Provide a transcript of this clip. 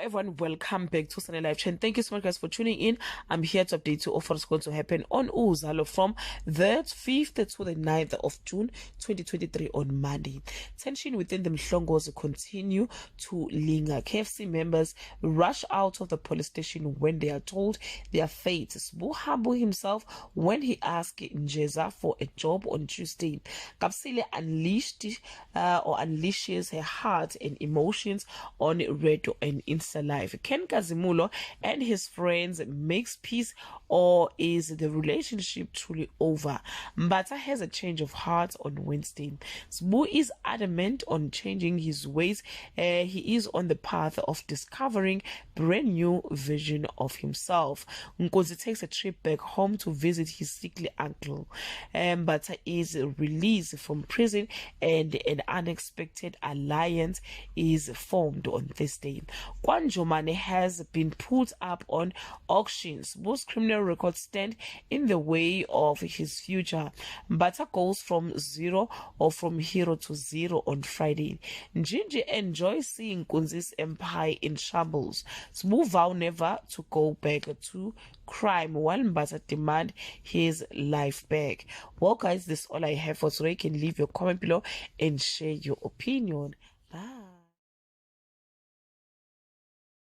everyone, welcome back to Sunday Live Chain. Thank you so much, guys, for tuning in. I'm here to update you of what's going to happen on Uzalo from the 5th to the 9th of June 2023 on Monday. Tension within the Mhlongos continue to linger. KFC members rush out of the police station when they are told their fate. Sbu humbled himself when he asked Njeza for a job on Tuesday. Kapsile unleashes her heart and emotions on radio and Insta Live. Ken Kazimulo and his friends makes peace, or is the relationship truly over? Mbata has a change of heart on Wednesday. Sbu is adamant on changing his ways. He is on the path of discovering brand new version of himself. Nkosi takes a trip back home to visit his sickly uncle. Mbata is released from prison and an unexpected alliance is formed on this day. Kwanjomane has been put up on auctions. Most criminal records stand in the way of his future. Mbata goes from hero to zero on Friday. Njinji enjoys seeing Kunzi's empire in shambles. Sbu vow never to go back to crime while Mbata demand his life back. Well, guys, this is all I have for today. You can leave your comment below and share your opinion.